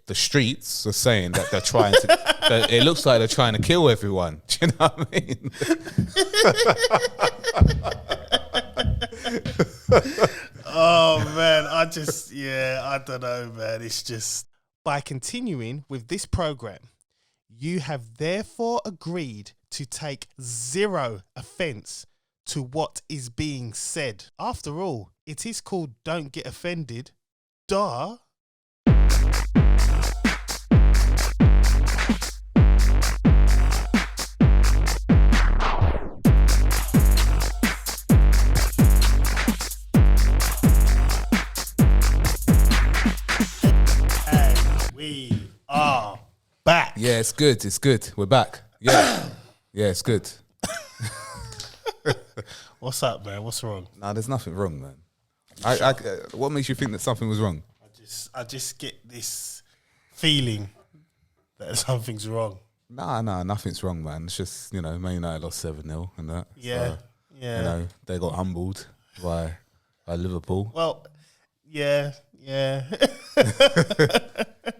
the streets are saying that they're trying to. That it looks like they're trying to kill everyone. Do you know what I mean? Oh man, I don't know, man. It's just by continuing with this program, you have therefore agreed to take zero offense to what is being said. After all, it is called Don't Get Offended. Duh. We are back. Yeah, it's good. It's good. We're back. Yeah, yeah, it's good. What's up, man? What's wrong? Nah, there's nothing wrong, man. What makes you think that something was wrong? I just get this feeling that something's wrong. Nah, nothing's wrong, man. It's just, Man United lost 7-0 and that. Yeah, so, yeah. They got humbled by Liverpool. Well, yeah.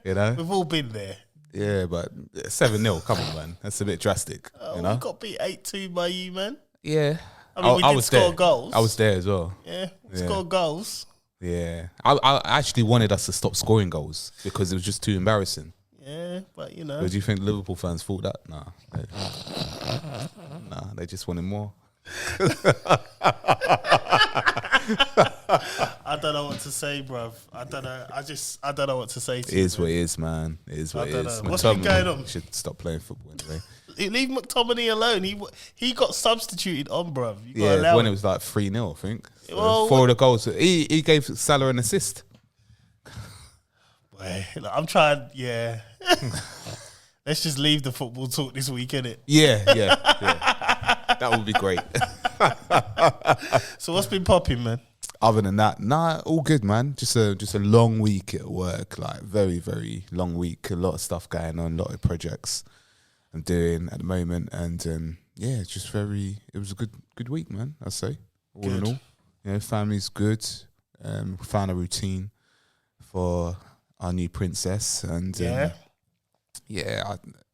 We've all been there. Yeah, but 7-0, come on, man. That's a bit drastic. We got beat 8-2 by you, man. Yeah. I mean, we did score goals. I was there as well. Yeah, scored goals. Yeah. I actually wanted us to stop scoring goals because it was just too embarrassing. Yeah, but But do you think Liverpool fans thought that? Nah. They just wanted more. I don't know what to say, bruv. I don't know. I don't know what to say to you. It is what it is, man. It is what it is. What's been going on? Should stop playing football anyway. Leave McTominay alone. He got substituted on, bruv. When it was like 3-0, I think. So 4 of the goals. He gave Salah an assist. Boy, look, I'm trying, yeah. Let's just leave the football talk this week, innit? Yeah. That would be great. So what's been popping, man? Other than that, all good, man. Just a long week at work, like very, very long week. A lot of stuff going on, a lot of projects I'm doing at the moment, and it was a good week, man. I'd say all in all, family's good. Found a routine for our new princess, and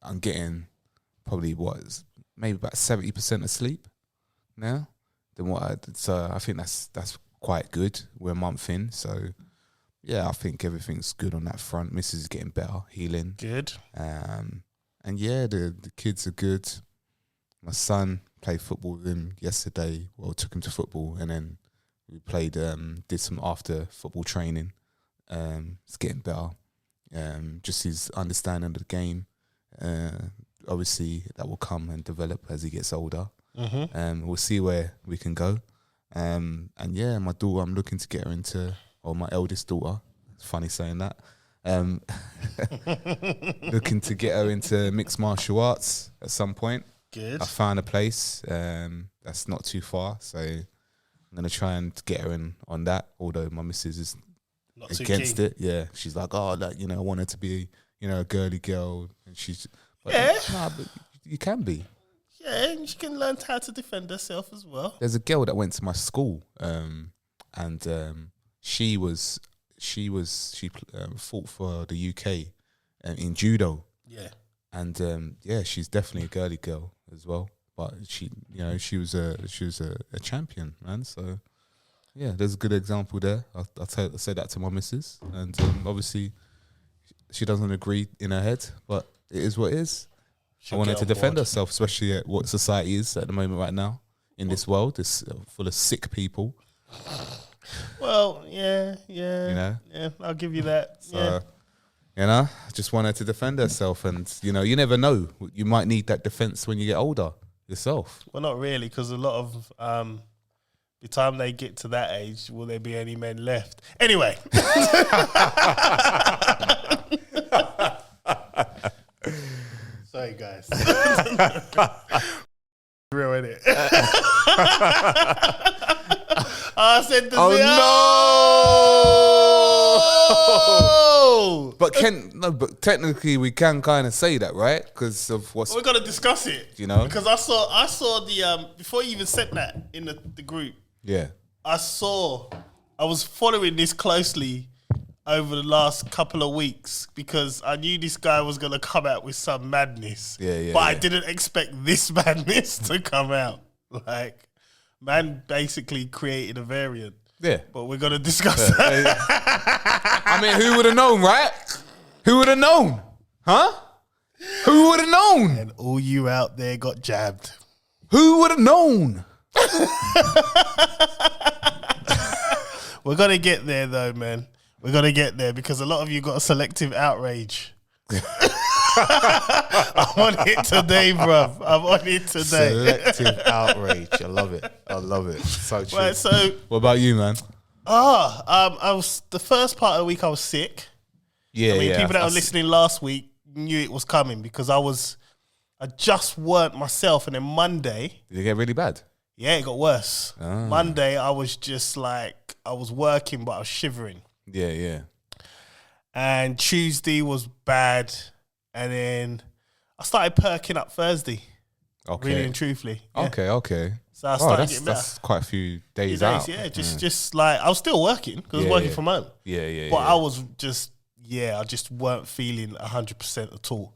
I'm getting probably maybe about 70% of sleep now than what I did. So I think that's quite good. We're a month in, so I think everything's good on that front. Mrs. is getting better, healing. Good. And the kids are good. My son played football with him yesterday. Well, took him to football, and then we played. Did some after football training. It's getting better. Just his understanding of the game. Obviously, that will come and develop as he gets older. Mm-hmm. We'll see where we can go. My daughter, I'm looking to get her into, or my eldest daughter. It's funny saying that. Looking to get her into mixed martial arts at some point. Good. I found a place that's not too far, so I'm gonna try and get her in on that. Although my missus is not against it. Yeah, she's like, I want her to be, a girly girl, and she's. But you can be. Yeah, and she can learn how to defend herself as well. There's a girl that went to my school, and she fought for the UK in judo. Yeah, and she's definitely a girly girl as well. But she was a champion, man. So there's a good example there. I said that to my missus, and obviously she doesn't agree in her head, but it is what it is. I want her to defend herself, especially at what society is at the moment right now in this world. It's full of sick people. Well, yeah, I'll give you that. So, I just want her to defend herself, and you never know. You might need that defense when you get older yourself. Well, not really, because a lot of the time they get to that age, will there be any men left? Anyway. Sorry, guys. Real, innit? I said the no! But technically we can kind of say that, right? Because of what's... We're going to discuss it. Because I saw the... before you even said that in the group. Yeah. I was following this closely over the last couple of weeks because I knew this guy was going to come out with some madness. But I didn't expect this madness to come out. Like, man basically created a variant. Yeah. But we're going to discuss that. I mean, who would have known, right? Who would have known? Huh? Who would have known? And all you out there got jabbed. Who would have known? We're going to get there, though, man. We're going to get there because a lot of you got a selective outrage. I'm on it today, bruv. I'm on it today. Selective outrage. I love it. I love it. So true. Right, so what about you, man? I was the first part of the week I was sick. Yeah, I mean, people that were listening last week knew it was coming because I just weren't myself. And then Monday, did it get really bad? Yeah, it got worse. Monday, I was just like, I was working, but I was shivering. Yeah. And Tuesday was bad. And then I started perking up Thursday. Okay. Really and truthfully. Yeah. Okay. So I started getting better. That's quite a few days out. Yeah, just like, I was still working because I was working from home. Yeah. But I was just, I just weren't feeling 100% at all.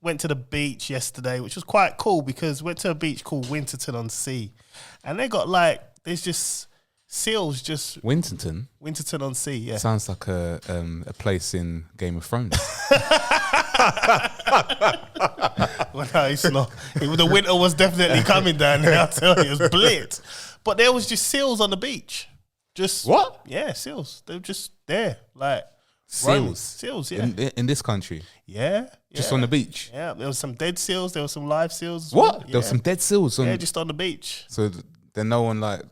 Went to the beach yesterday, which was quite cool because went to a beach called Winterton-on-Sea. And they got like, there's just seals just... Winterton? Winterton-on-Sea, yeah. Sounds like a place in Game of Thrones. Well, no, it's not. The winter was definitely coming down there, I'll tell you. It was blitz. But there was just seals on the beach. Just... What? Yeah, seals. They were just there, like... Seals? Seals, yeah. In this country? Yeah. Just on the beach? Yeah, there was some dead seals. There was some live seals. What? Yeah. There was some dead seals? Yeah, just on the beach. So then no one like,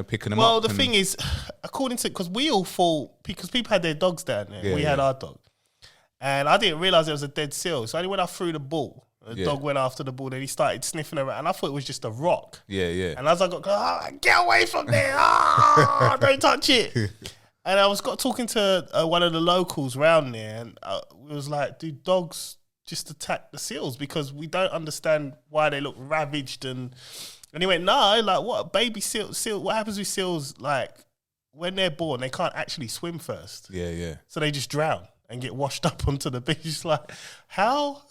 picking them up? Well, the thing is, according to, because we all thought, because people had their dogs down there. We had our dog. And I didn't realise there was a dead seal. So only when I threw the ball, the dog went after the ball, then he started sniffing around. And I thought it was just a rock. Yeah. And as I got, get away from there. Don't touch it. And I got talking to one of the locals around there, and it was like, do dogs just attack the seals because we don't understand why they look ravaged? And he went, no, like what baby seal? What happens with seals? Like when they're born, they can't actually swim first. Yeah. So they just drown and get washed up onto the beach. It's like, how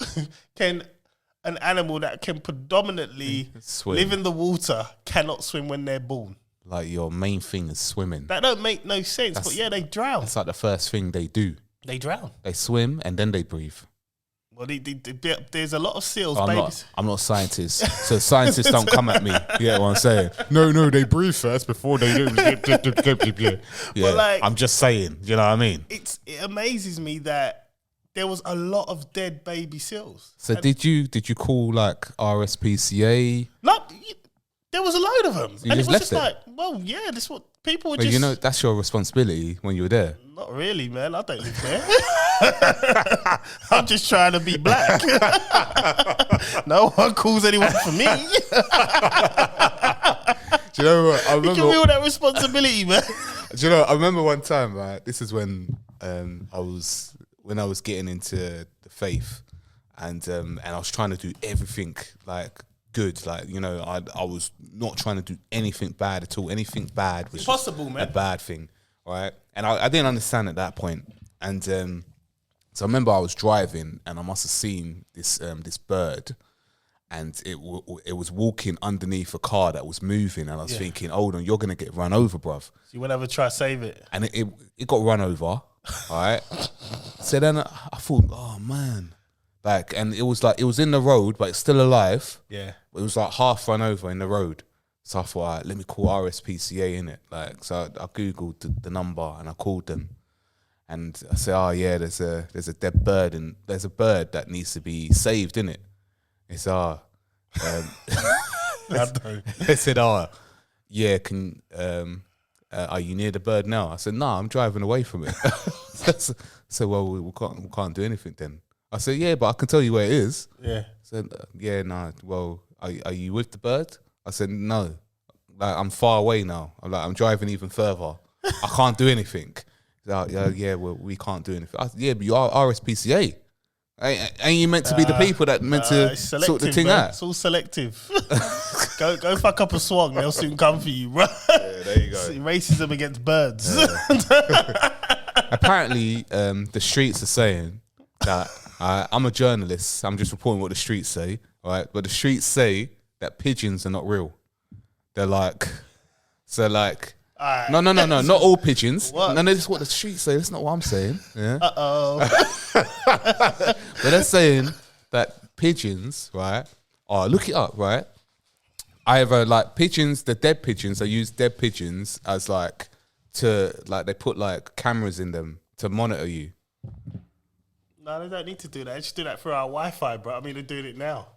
can an animal that can predominantly live in the water cannot swim when they're born? Like your main thing is swimming. That don't make no sense, but yeah, they drown. That's like the first thing they do. They drown. They swim and then they breathe. Well, there's a lot of seals, I'm babies. I'm not a scientist, so scientists don't come at me. You get what I'm saying? No, they breathe first before they do. Yeah, but like, I'm just saying. You know what I mean? It amazes me that there was a lot of dead baby seals. So did you call like RSPCA? No, there was a load of them. You and just it was left just it? like, well, yeah, this is what people were But just... that's your responsibility when you were there. Not really, man. I don't live there. I'm just trying to be black. No one calls anyone for me. Do you know what? I remember, you give me all that responsibility, man. Do you know? I remember one time, right? This is when I was getting into the faith, and I was trying to do everything like good, like I was not trying to do anything bad at all. Anything bad was impossible, man. A bad thing, right? And I didn't understand at that point. And so I remember I was driving, and I must have seen this bird, and it was walking underneath a car that was moving, and I was thinking, hold on, you're gonna get run over, bruv. So you went over to try to save it, and it got run over, all right. So then I thought, oh man. Like, and it was in the road, but it's still alive. Yeah. It was like half run over in the road. So I thought, all right, let me call RSPCA in it. Like, so I Googled the number and I called them. And I said, oh yeah, there's a dead bird and there's a bird that needs to be saved, in it. It's they said, oh yeah, are you near the bird now? I said, no, I'm driving away from it. So well, we can't do anything then. I said, yeah, but I can tell you where it is. Yeah. I said, yeah, no. Well, are you with the bird? I said, no. Like, I'm far away now. I'm driving even further. I can't do anything. Like, yeah, well, we can't do anything. Yeah, but you are RSPCA. Ain't you meant to be the people that meant to sort the thing out? It's all selective. go fuck up a swung. They'll soon come for you, bro. Yeah, there you go. Racism against birds. Yeah. Apparently, the streets are saying that I'm a journalist. I'm just reporting what the streets say, right? But the streets say that pigeons are not real. They're like, no, not all pigeons. What? No, that's what the streets say. That's not what I'm saying. Yeah. Uh-oh. But they're saying that pigeons, right? Oh, look it up, right? Either like pigeons, the dead pigeons, they use dead pigeons as they put like cameras in them to monitor you. No, they don't need to do that. They just do that for our Wi-Fi, bro. I mean, they're doing it now.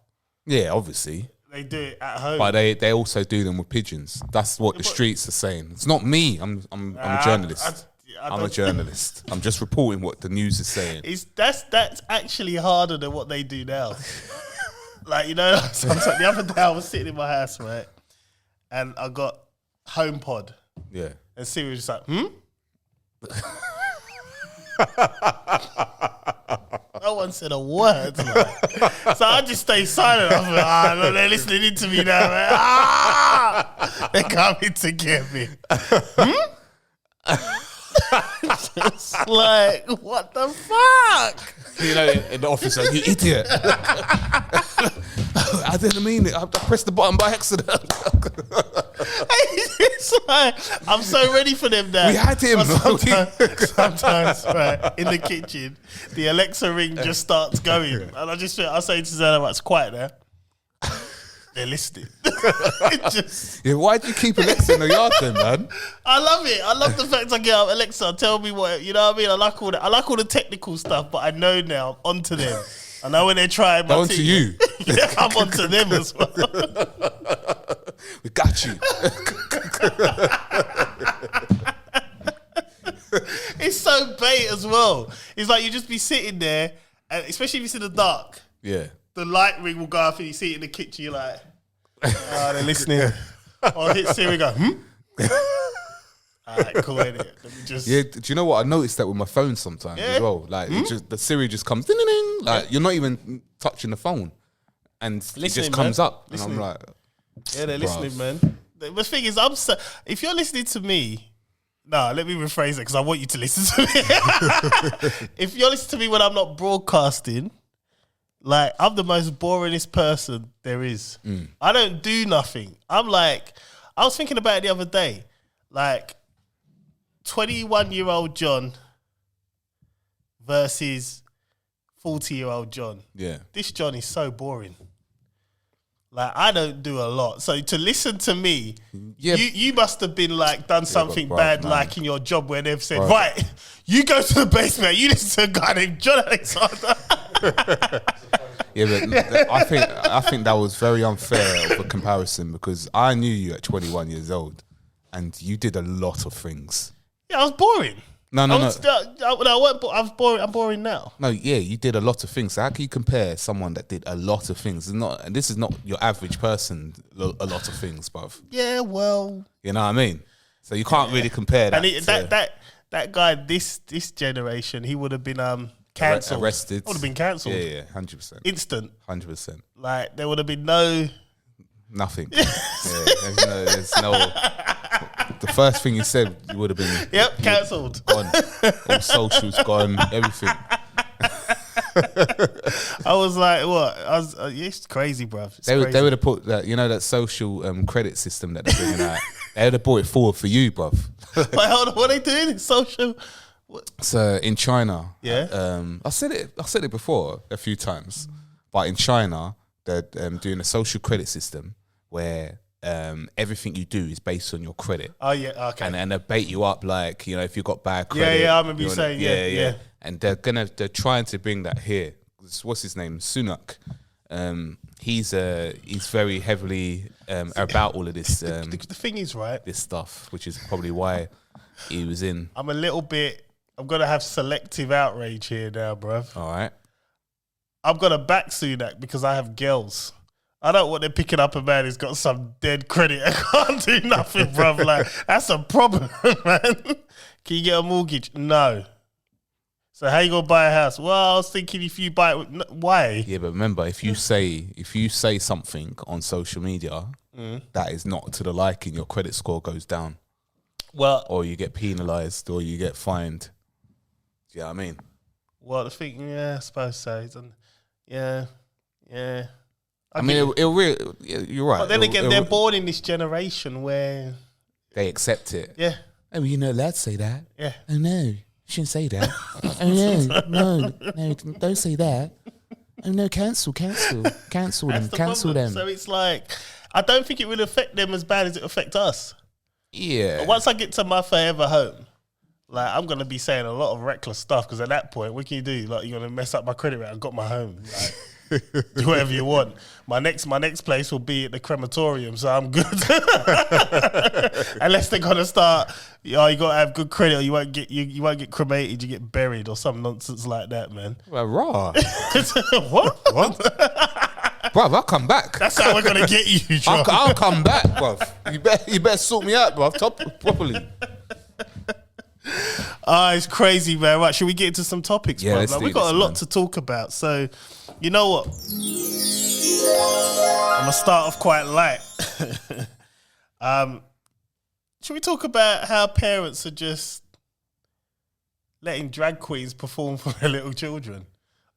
Yeah, obviously. They do it at home. But they also do them with pigeons. That's what the streets are saying. It's not me. I'm a journalist. I'm a journalist. I'm just reporting what the news is saying. That's actually harder than what they do now. Like, you know, sometimes the other day I was sitting in my house, right, and I got HomePod. Yeah. And Siri was just like, No one said a word. Like. So I just stayed silent. I was like, no, they're listening in to me now, man. They're coming to get me. Just like, what the fuck? You know, in the office, like, you idiot. I didn't mean it. I pressed the button by accident. It's like, I'm so ready for them now. We had him. Sometimes, right, in the kitchen, the Alexa ring just starts going. And I say to Zana, it's quiet there. They're listening. Yeah, why do you keep Alexa in the yard then, man? I love it. I love the fact I get up, Alexa, tell me what, you know what I mean? I like all the technical stuff, but I know now, I'm onto them. I know when they're trying my onto you. Yeah, I'm onto them as well. We got you. It's so bait as well. It's like you just be sitting there, and especially if it's in the dark. Yeah. The light ring will go off and you see it in the kitchen, you're like, oh, they're listening. Or hit Siri, go, Alright, cool, innit? Let me just... Yeah, do you know what? I noticed that with my phone sometimes as well. Like, the Siri just comes, ding, ding, ding. Like, you're not even touching the phone. And it just comes up. And I'm like... Yeah, they're listening, man. The thing is, if you're listening to me... No, let me rephrase it because I want you to listen to me. If you're listening to me when I'm not broadcasting... Like, I'm the most boringest person there is. I don't do nothing. I'm like, I was thinking about it the other day. Like, 21-year-old John versus 40-year-old John. Yeah. This John is so boring. Like, I don't do a lot. So to listen to me, you must have been like, done something bad, man. Like in your job where they've said, right, you go to the basement, you listen to a guy named John Alexander. Yeah, but I think that was very unfair of a comparison because I knew you at 21 years old and you did a lot of things. Yeah, I was boring. No. I was boring. I'm boring now. No, yeah, you did a lot of things. So how can you compare someone that did a lot of things? This is not your average person, a lot of things, bruv. Yeah, well. You know what I mean? So you can't really compare that. And that guy, this generation, he would have been cancelled. Arrested. Would have been cancelled. Yeah, 100%. Instant. 100%. Like, there would have been no... Nothing. There's no... The first thing you said, you would have been... Yep, cancelled. Gone. All socials gone, everything. I was like, what? It's crazy, bruv. They would have put that, you know, that social credit system that they're bringing out. They would have brought it forward for you, bruv. Wait, hold on, what are they doing? Social... What? So in China, yeah, I said it before a few times, but in China they're doing a social credit system where everything you do is based on your credit. Oh yeah, okay. And they bait you up like, you know, if you've got bad credit. Yeah, I remember you saying yeah. And they're trying to bring that here. What's his name? Sunak. He's very heavily about all of this. The thing is, right, this stuff, which is probably why he was in. I'm going to have selective outrage here now, bruv. All right. I'm going to back Sunak because I have girls. I don't want them picking up a man who's got some dead credit and can't do nothing, bruv. Like, that's a problem, man. Can you get a mortgage? No. So how you gonna buy a house? Well, I was thinking if you buy it, why? Yeah, but remember, if you say something on social media that is not to the liking, your credit score goes down, Well, or you get penalised, or you get fined. Do you know what I mean? well, the thing, yeah, I suppose so. Yeah. I mean, it'll really, you're right. But then again, they're born in this generation where they accept it. Yeah. Oh, you know, lads say that. Yeah. Oh no, shouldn't say that. Oh no, don't say that. Oh no, cancel them, cancel them. So it's like, I don't think it will affect them as bad as it affect us. Yeah. But once I get to my forever home, like, I'm gonna be saying a lot of reckless stuff because at that point, what can you do? Like, you're gonna mess up my credit rate. I got my home. Like, do whatever you want. My next place will be at the crematorium, so I'm good. Unless they're gonna start, you gotta have good credit, or you won't get cremated. You get buried or some nonsense like that, man. Well, raw. What? Bruv, I'll come back. That's how we're gonna get you, John. I'll come back, bruv. You better sort me out, bruv, properly. It's crazy, man. Right, should we get into some topics, Yeah, bro? let's Like, do we've got this, a lot man. to talk about. So, you know what? I'm gonna start off quite light. Should we talk about how parents are just letting drag queens perform for their little children?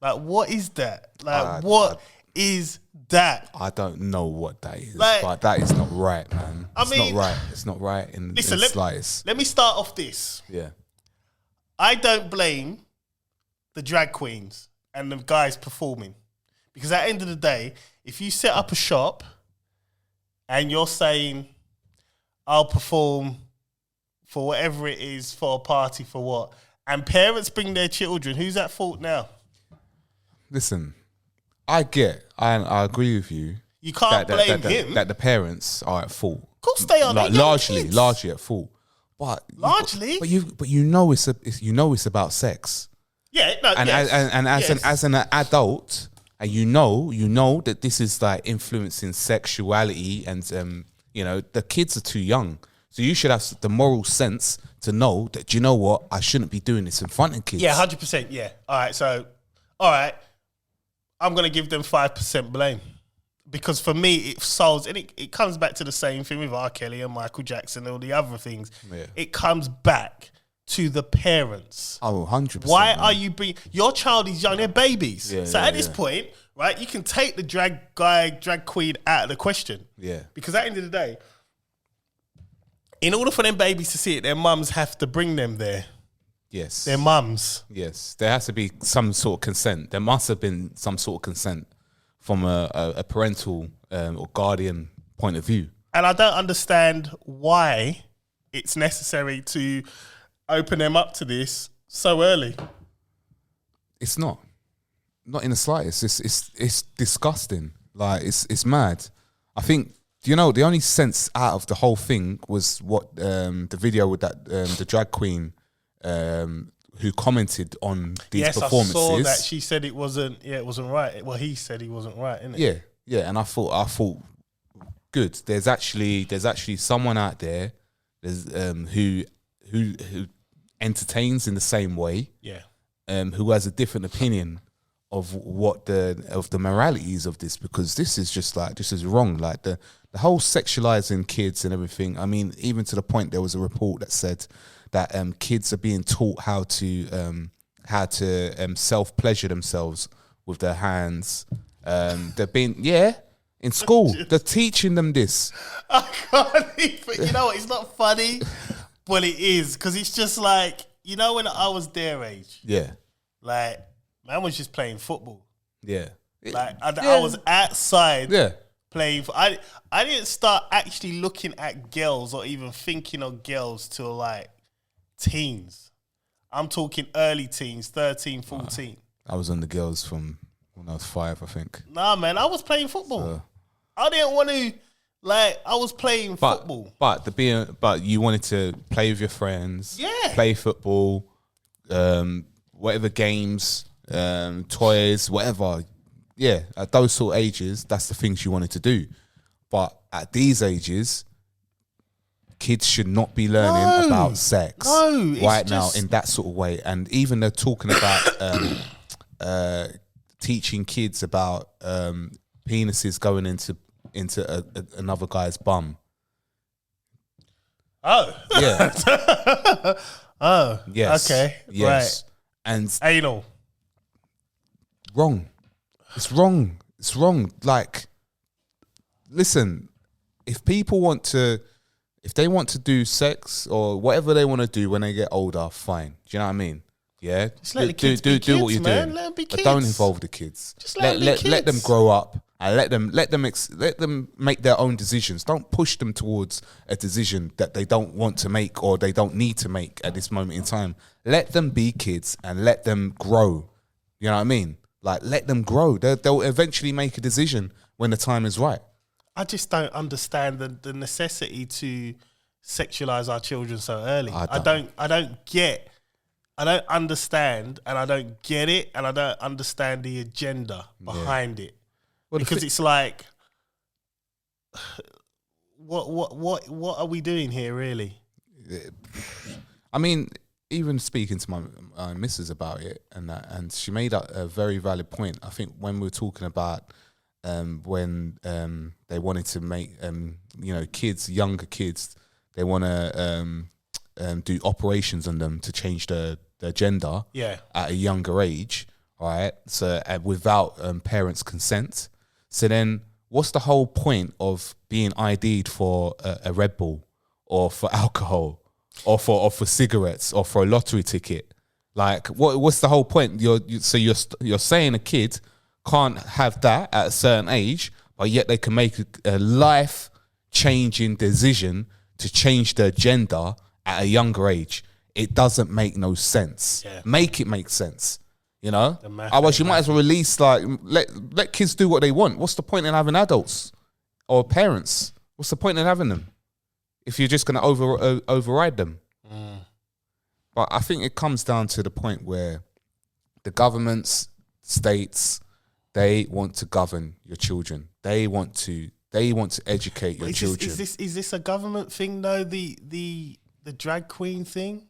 Like, what is that? Like, what is that? I don't know what that is, Like, but that is not right, man. I mean, not right. It's not right in the slightest. Let me start off this. Yeah. I don't blame the drag queens and the guys performing, because at the end of the day, if you set up a shop and you're saying, I'll perform for whatever it is, for a party, for what, and parents bring their children, who's at fault now? Listen, I agree with you. You can't blame him. That the parents are at fault. Of course they are. Like, They're young kids. largely at fault. But Largely? but you know it's about sex. Yeah, no, And yes. as an adult, and you know that this is like influencing sexuality, and the kids are too young, so you should have the moral sense to know that, you know what, I shouldn't be doing this in front of kids. Yeah, 100%. Yeah. All right. I'm gonna give them 5% blame, because for me it solves, and it comes back to the same thing with R. Kelly and Michael Jackson and all the other things. Yeah. It comes back to the parents. Oh, 100%. Why are you bringing your child is young? They're babies. Yeah, so yeah, at this point, right, you can take the drag queen out of the question. Yeah. Because at the end of the day, in order for them babies to see it, their mums have to bring them there. Yes. Their mums. Yes. There has to be some sort of consent. There must have been some sort of consent from a parental or guardian point of view. And I don't understand why it's necessary to open them up to this so early. It's not in the slightest. It's disgusting. Like, it's mad. I think, the only sense out of the whole thing was what the video with that the drag queen who commented on these performances. I saw that. She said it wasn't right. Well, he said he wasn't right, innit? Yeah, and I thought good. There's actually someone out there who entertains in the same way. Yeah. Who has a different opinion of what the moralities of this, because this is wrong. Like the whole sexualizing kids and everything. I mean, even to the point there was a report that said that kids are being taught how to self pleasure themselves with their hands. They're being in school. They're teaching them this. I can't even. You know what? It's not funny, but it is, because it's just like, when I was their age. Yeah. Like, man was just playing football. Yeah. Like, I was outside. Yeah. Playing. I didn't start actually looking at girls or even thinking of girls till like teens. I'm talking early teens, 13, 14. I was on the girls from when I was 5, I think. Nah, man, I was playing football. I didn't want to. Like, I was playing football. But you wanted to play with your friends. Yeah. Play football, whatever games, toys, whatever. Yeah, at those sort of ages, that's the things you wanted to do. But at these ages, kids should not be learning about sex right now in that sort of way. And even they're talking about teaching kids about penises going into another guy's bum. Oh. Yeah. Oh. Yes. Okay. Yes. Right. And anal. Wrong. It's wrong. It's wrong. Like, listen, if people want to, if they want to do sex or whatever they want to do when they get older, fine. Do you know what I mean? Yeah. Just let the kids be kids, what you're man. doing. Let them be kids. But don't involve the kids. Just let them grow up and let them make their own decisions. Don't push them towards a decision that they don't want to make or they don't need to make at this moment in time. Let them be kids and let them grow. You know what I mean? Like, let them grow. They'll eventually make a decision when the time is right. I just don't understand the necessity to sexualize our children so early. I don't understand, and I don't get it, and I don't understand the agenda behind it. Well, because it's like, what are we doing here, really? I mean, even speaking to my missus about it, and she made a very valid point. I think when we were talking about when they wanted to make kids, younger kids, they want to do operations on them to change their gender at a younger age, all right? So without parents' consent. So then, what's the whole point of being ID'd for a Red Bull or for alcohol or for cigarettes or for a lottery ticket? Like, what's the whole point? You're saying a kid can't have that at a certain age, but yet they can make a life-changing decision to change their gender at a younger age. It doesn't make no sense. Yeah. Make it make sense, you know? Otherwise, you might as well release, like, let kids do what they want. What's the point in having adults or parents? What's the point in having them if you're just going to override them? But I think it comes down to the point where the governments, states, they want to govern your children. They want to educate your children. Is this a government thing though? The drag queen thing?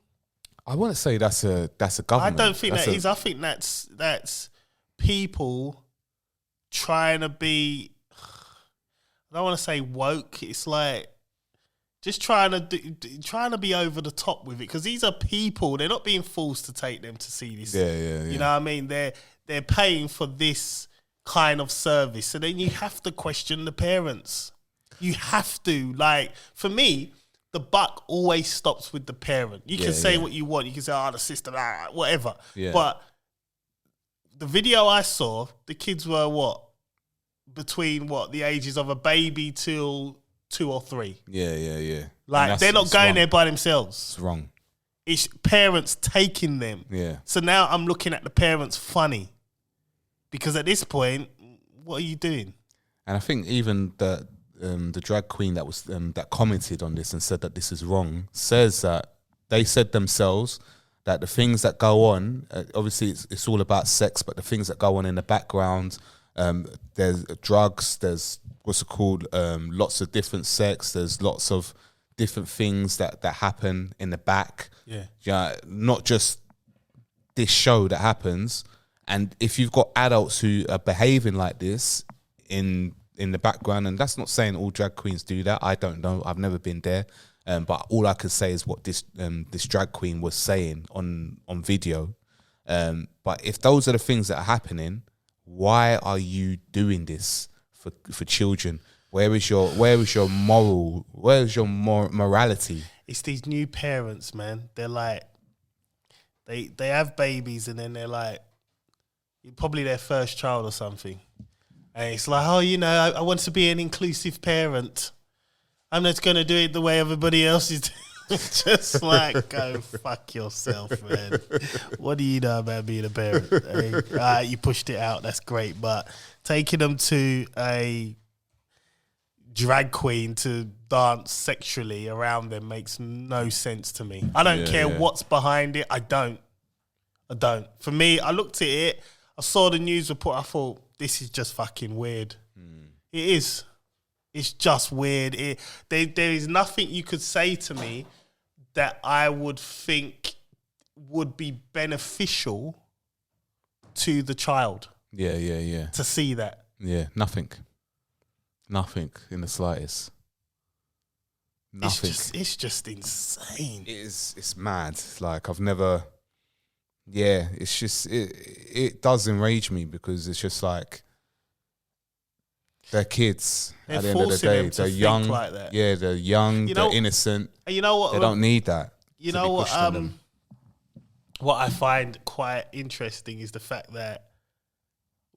I want to say that's a government. I don't think that is. I think that's people trying to be. I don't want to say woke. It's like just trying to be over the top with it, because these are people. They're not being forced to take them to see this. Yeah. You know what I mean? They're paying for this kind of service, so then you have to question the parents. You have to. Like, for me, the buck always stops with the parent. You can say what you want. You can say, the system, whatever. Yeah. But the video I saw, the kids were between the ages of a baby till 2 or 3. Yeah. Like, they're not going there by themselves. It's wrong. It's parents taking them. Yeah. So now I'm looking at the parents funny, because at this point, what are you doing? And I think even the drag queen that was that commented on this and said that this is wrong says that they said themselves that the things that go on, obviously it's all about sex, but the things that go on in the background, there's drugs, there's what's it called, lots of different sex, there's lots of different things that happen in the back. Yeah, not just this show that happens. And if you've got adults who are behaving like this in the background, and that's not saying all drag queens do that. I don't know. I've never been there. But all I can say is what this drag queen was saying on video. But if those are the things that are happening, why are you doing this for children? Where is your morality? It's these new parents, man. They're like, they have babies, and then they're like, probably their first child or something. And it's like, I want to be an inclusive parent. I'm not going to do it the way everybody else is doing. Just like, go fuck yourself, man. What do you know about being a parent? Hey, you pushed it out. That's great. But taking them to a drag queen to dance sexually around them makes no sense to me. I don't care what's behind it. I don't. For me, I looked at it. I saw the news report. I thought, this is just fucking weird. It is. It's just weird. There is nothing you could say to me that I would think would be beneficial to the child. Yeah. To see that. Yeah, nothing in the slightest. Nothing. It's just insane. It's mad. Like I've never. Yeah, it's just it does enrage me because it's just like they're kids. They're at the end of the forcing day, them to they're think young. like that. Yeah, they're young. They're innocent. And you know what? They don't need that. You to know be what? pushed on them. What I find quite interesting is the fact that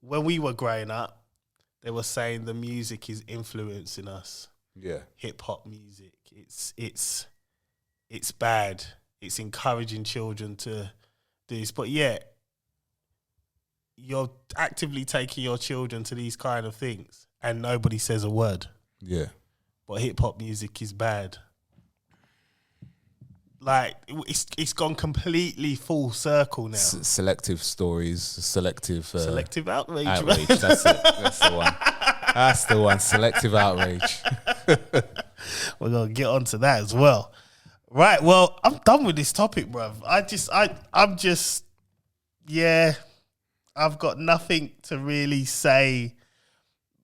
when we were growing up, they were saying the music is influencing us. Yeah, hip hop music. It's bad. It's encouraging children to do this, but yet you're actively taking your children to these kind of things, and nobody says a word. Yeah, but hip hop music is bad. Like it's gone completely full circle now. Selective stories, selective outrage. Outrage. That's it. That's the one. That's the one. Selective outrage. We're gonna get onto that as well. Right. Well, I'm done with this topic, bruv. I'm just, I've got nothing to really say.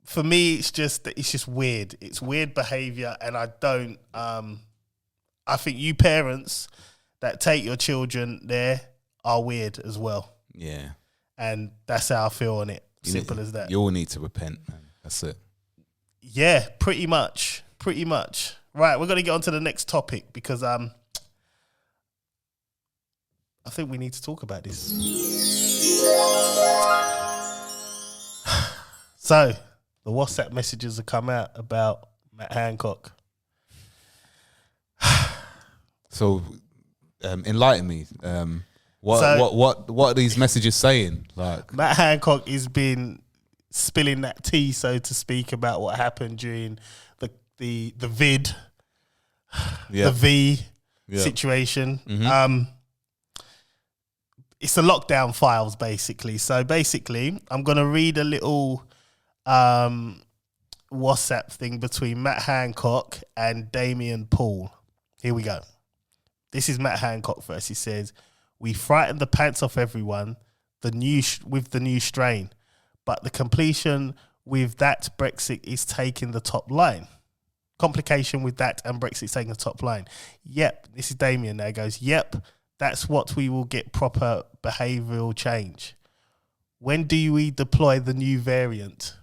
For me, it's just weird. It's weird behavior, and I don't. I think you parents that take your children there are weird as well. Yeah. And that's how I feel on it. Simple as that. You all need to repent, man. That's it. Yeah, pretty much. Pretty much. Right, we're going to get on to the next topic because I think we need to talk about this. So, the WhatsApp messages have come out about Matt Hancock. So, enlighten me. What are these messages saying? Like Matt Hancock has been spilling that tea, so to speak, about what happened during the vid, the V situation. Mm-hmm. It's the lockdown files, basically. So basically, I'm gonna read a little WhatsApp thing between Matt Hancock and Damian Paul. Here we go. This is Matt Hancock first. He says, "We frightened the pants off everyone with the new strain, but the completion with that Brexit is taking the top line. Complication with that and Brexit taking the top line. Yep." This is Damien now. He goes, "Yep, that's what we will get proper behavioural change. When do we deploy the new variant?"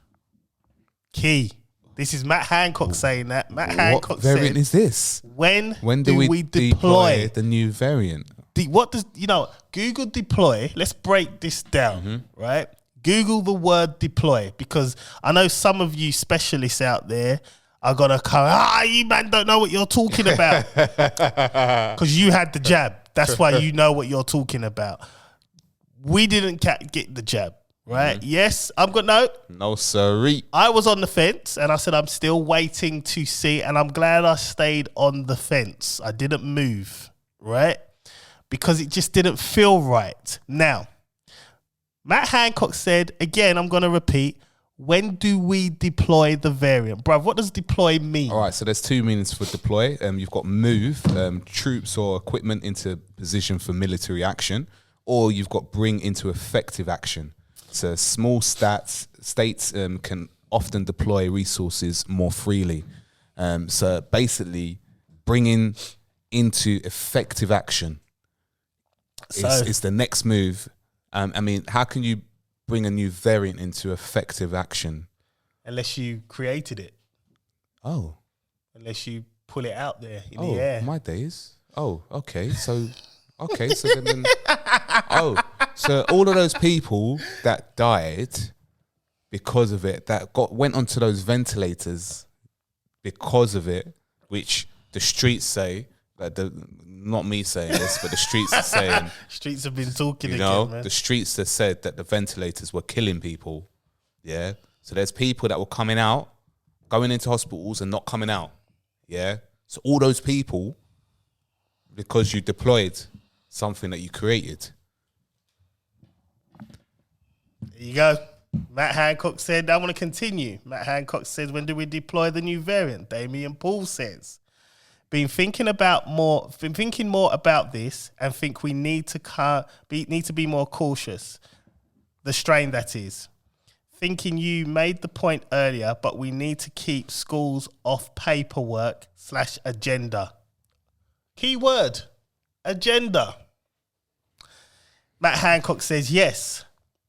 Key. This is Matt Hancock saying that. Matt Hancock what variant is this? When do we deploy the new variant? What does, Google deploy. Let's break this down, right? Google the word deploy, because I know some of you specialists out there are going to come, you man don't know what you're talking about. Because you had the jab. That's why you know what you're talking about. We didn't get the jab, right? Mm-hmm. Yes, I'm good. No, sirree. I was on the fence and I said, I'm still waiting to see. And I'm glad I stayed on the fence. I didn't move, right? Because it just didn't feel right. Now, Matt Hancock said, again, I'm going to repeat, when do we deploy the variant? Bruv, what does deploy mean? All right, so there's two meanings for deploy. You've got move, troops or equipment into position for military action, or you've got bring into effective action. So small states can often deploy resources more freely. So basically, bringing into effective action is the next move. How can you bring a new variant into effective action? Unless you created it. Oh. Unless you pull it out there in the air. My days. Oh, okay. So then so all of those people that died because of it, that went onto those ventilators because of it, which the streets say, not me saying this, but the streets are saying. Streets have been talking again, man. The streets have said that the ventilators were killing people. Yeah. So there's people that were going into hospitals and not coming out. Yeah. So all those people, because you deployed something that you created. There you go. Matt Hancock said, I want to continue. Matt Hancock says, when do we deploy the new variant? Damian Paul says, been thinking more about this and think we need to be more cautious. The strain, that is. Thinking you made the point earlier, but we need to keep schools off paperwork / agenda. Key word, agenda. Matt Hancock says, yes.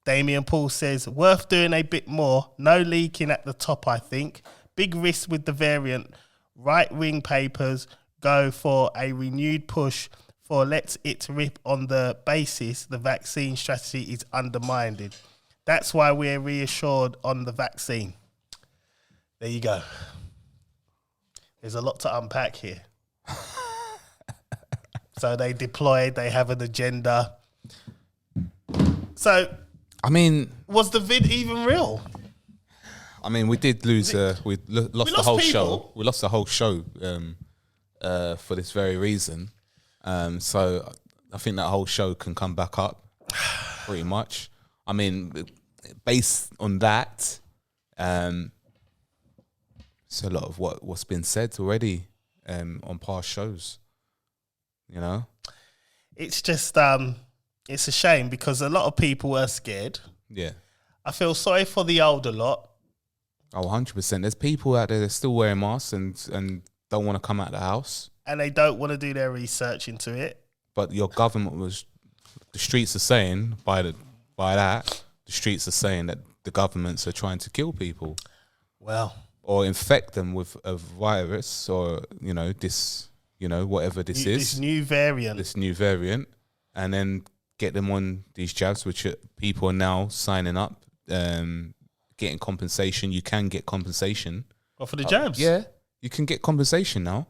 Damian Paul says, worth doing a bit more. No leaking at the top, I think. Big risk with the variant. Right-wing papers go for a renewed push for let's it rip on the basis the vaccine strategy is undermined. That's why we're reassured on the vaccine. There you go. There's a lot to unpack here. So they deployed, they have an agenda. So, I mean, was the vid even real? I mean, we did lose. We lost the whole people. show. We lost the whole show for this very reason. So I think that whole show can come back up, pretty much. I mean, based on that, it's a lot of what's been said already on past shows. You know, it's just it's a shame because a lot of people are scared. Yeah, I feel sorry for the older lot. Oh, 100%. There's people out there that still wearing masks and don't want to come out of the house. And they don't want to do their research into it. But your government the streets are saying, the streets are saying that the governments are trying to kill people. Well. Or infect them with a virus or, whatever this is. This new variant. This new variant. And then get them on these jabs, which people are now signing up, getting compensation. You can get compensation. Well, for the jabs? Yeah, you can get compensation now.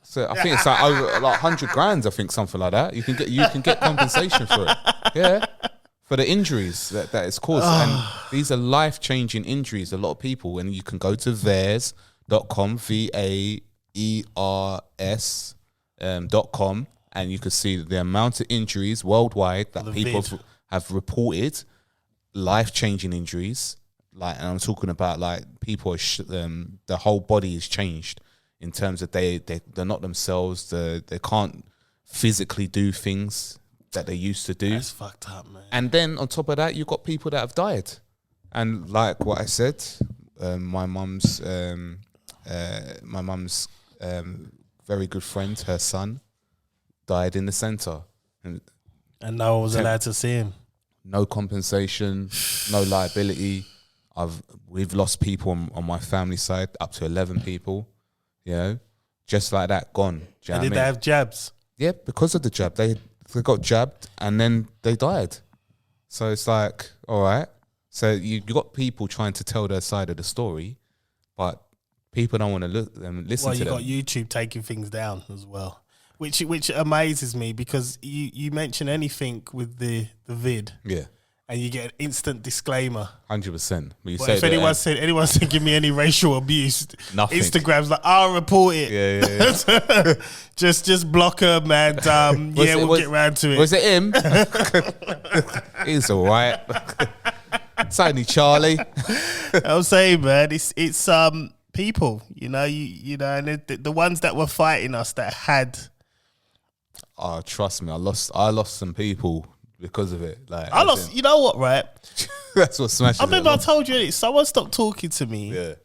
So I think it's like over like 100 grand. I think something like that. You can get compensation for it. Yeah, for the injuries that it's caused. And these are life-changing injuries. A lot of people, and you can go to VAERS.com, VAERS.com, and you can see the amount of injuries worldwide that people have reported. Life-changing injuries, and I'm talking about people the whole body is changed in terms of they're not themselves. They can't physically do things that they used to do. That's fucked up, man. And then on top of that, you've got people that have died. And like what I said, my mum's very good friend, her son, died in the centre, and no one was allowed to see him. No compensation, no liability. We've lost people on my family side, up to 11 people. Just like that, gone. Do you know did they have jabs? Yeah, because of the jab, they got jabbed and then they died. So it's like, all right. So you got people trying to tell their side of the story, but people don't want to listen to them. Well, you got YouTube taking things down as well. Which amazes me because you mention anything with the vid, yeah, and you get an instant disclaimer. 100%. But if anyone said give me any racial abuse, nothing. Instagram's like, I'll report it. Yeah. just block her, man. We'll get round to it. Was it him? He's all right. It's only Charlie. I'm saying, man, it's people, and the ones that were fighting us that had. Oh, trust me, I lost some people because of it. I lost. You know what, right? That's what smashed. I remember I told you someone stopped talking to me. Yeah.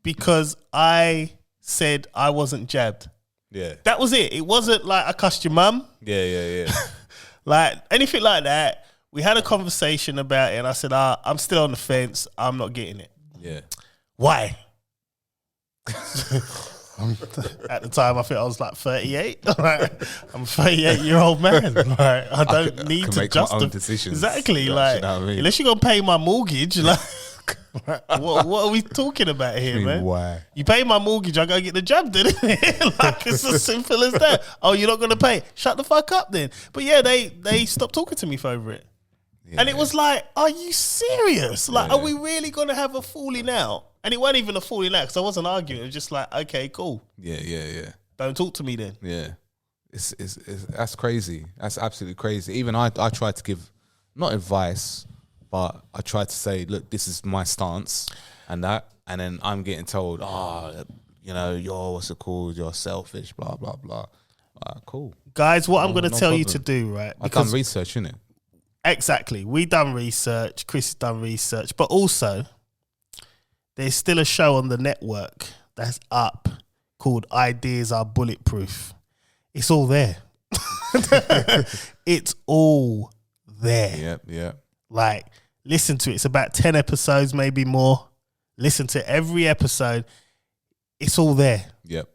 Because I said I wasn't jabbed. Yeah. That was it. It wasn't like I cussed your mum. Yeah. Like anything like that. We had a conversation about it, and I said, I'm still on the fence. I'm not getting it. Yeah. Why? At the time, I think I was like 38. I'm a 38-year-old man. I don't need to make my own decisions. Exactly. You know what I mean? Unless you're gonna pay my mortgage, what are we talking about here, man? Why? You pay my mortgage, I gotta get the job done. It's as simple as that. Oh, you're not gonna pay? Shut the fuck up then. But yeah, they stopped talking to me for over it. Yeah. And it was like, are you serious? Are we really gonna have a falling out? And it wasn't even a falling out because I wasn't arguing. It was just like, okay, cool. Yeah. Don't talk to me then. Yeah. That's crazy. That's absolutely crazy. Even I tried to give, not advice, but I try to say, look, this is my stance and that, and then I'm getting told, you're what's it called? You're selfish, blah blah blah. Cool, guys. What I'm going to tell problem. you to do, right? I've done research, innit? Exactly. We done research. Chris has done research, but also there's still a show on the network that's up called "Ideas Are Bulletproof." It's all there. It's all there. Yep. Like, listen to it. It's about 10 episodes, maybe more. Listen to every episode. It's all there. Yep.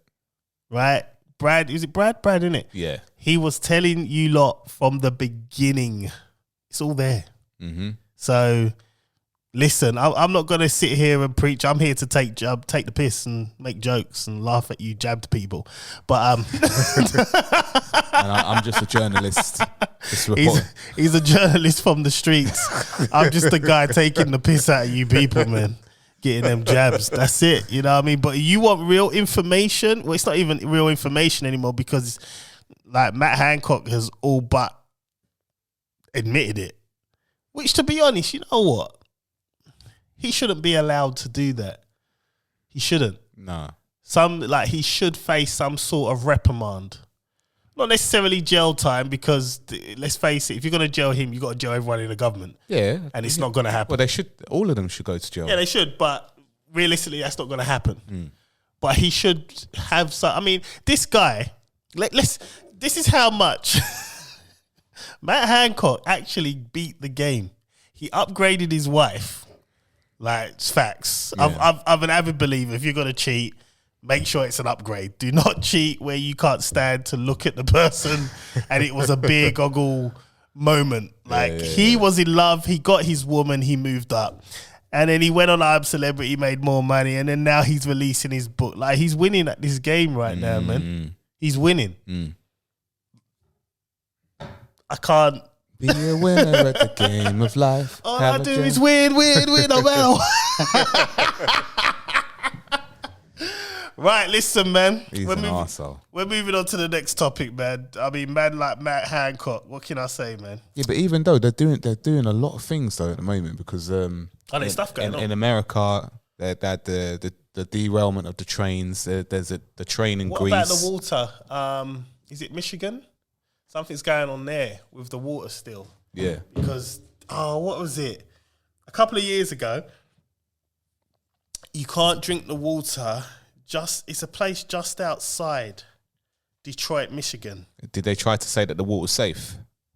Right? Brad, is it Brad? Brad, isn't it? Yeah. He was telling you lot from the beginning. It's all there. Mm-hmm. So, listen, I'm not going to sit here and preach. I'm here to take the piss and make jokes and laugh at you jabbed people. But and I'm just a journalist. He's a journalist from the streets. I'm just a guy taking the piss out of you people, man. Getting them jabs. That's it. You know what I mean? But you want real information? Well, it's not even real information anymore because like Matt Hancock has all but admitted it. Which, to be honest, you know what? He shouldn't be allowed to do that. He shouldn't. Nah. He should face some sort of reprimand. Not necessarily jail time because, let's face it, if you're going to jail him, you've got to jail everyone in the government. Yeah. And it's not going to happen. Well, all of them should go to jail. Yeah, they should, but realistically, that's not going to happen. But he should have some, I mean, this guy, this is how much Matt Hancock actually beat the game. He upgraded his wife. Like, it's facts. Yeah. I'm an avid believer. If you're going to cheat, make sure it's an upgrade. Do not cheat where you can't stand to look at the person and it was a beer goggle moment. Like, he was in love. He got his woman. He moved up. And then he went on I'm Celebrity, made more money. And then now he's releasing his book. Like, he's winning at this game right now, man. He's winning. I can't be a winner at the game of life. All I do is win, no matter what. Right, listen, man. He's an arsehole. We're moving on to the next topic, man. I mean, man like Matt Hancock. What can I say, man? Yeah, but even though they're doing a lot of things though at the moment because there's stuff going on in America. They had the derailment of the trains. There's the train in Greece. What about the water? Is it Michigan? Something's going on there with the water still. Yeah. Because what was it? A couple of years ago, you can't drink the water. It's a place just outside Detroit, Michigan. Did they try to say that the water's safe?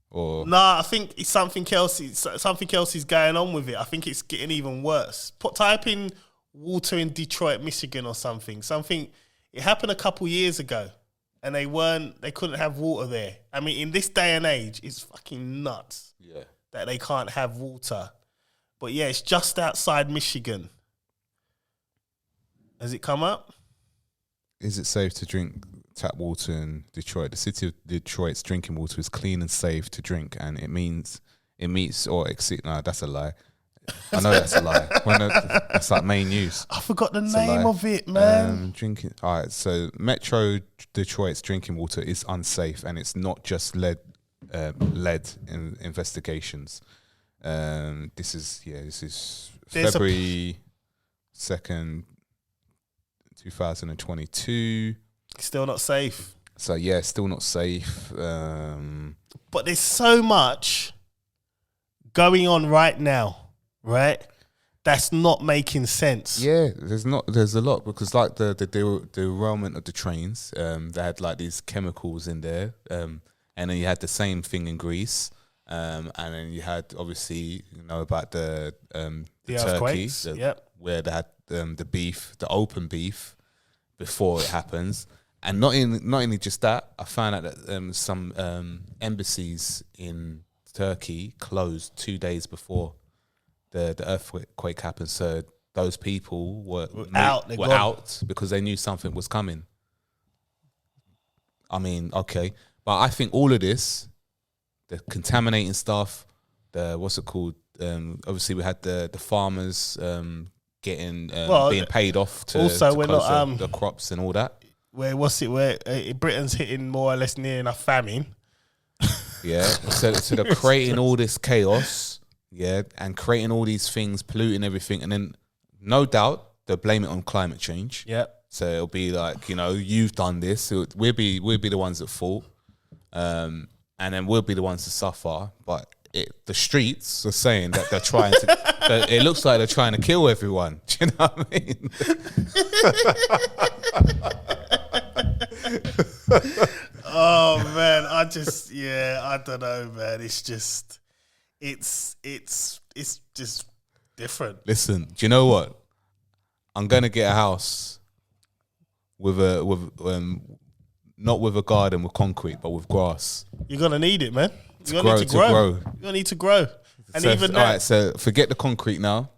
Or Nah, I think it's something else. Something else is going on with it. I think it's getting even worse. Type in water in Detroit, Michigan, or something. It happened a couple years ago, and they couldn't have water there. I mean, in this day and age, it's fucking nuts. Yeah. That they can't have water. But yeah, it's just outside Michigan. Has it come up? Is it safe to drink tap water in Detroit? The city of Detroit's drinking water is clean and safe to drink, and it meets or exceed. No, that's a lie. I know that's a lie. That's like main news. I forgot the name of it, man. Drinking. All right, so Metro Detroit's drinking water is unsafe, and it's not just led in investigations. This is February 2nd, 2022. Still not safe. So yeah, still not safe. But there's so much going on right now, right? That's not making sense. Yeah, there's a lot because like the derailment of the trains, they had like these chemicals in there, and then you had the same thing in Greece, and then you had obviously about the Turkey, where they had the beef, the open beef before it happens. And not only just that, I found out that some embassies in Turkey closed 2 days before the earthquake happened. So those people were out because they knew something was coming. I mean, okay. But I think all of this, the contaminating stuff, what's it called? Obviously, we had the farmers getting being paid off to also to we're close not the crops and all that. Where Britain's hitting more or less near enough famine. Yeah, so they're creating all this chaos yeah, and creating all these things, polluting everything, and then no doubt they'll blame it on climate change. Yep. So it'll be like, you've done this. So we'll be the ones at fault, and then we'll be the ones to suffer. But the streets are saying that they're trying to. That it looks like they're trying to kill everyone. Do you know what I mean? Oh man, I don't know, man. It's just different. Listen, do you know what? I'm gonna get a house with not with a garden with concrete, but with grass. You're gonna need it, man. You're grow, gonna need to grow. grow. You're gonna need to grow. And So even all right, so forget the concrete now.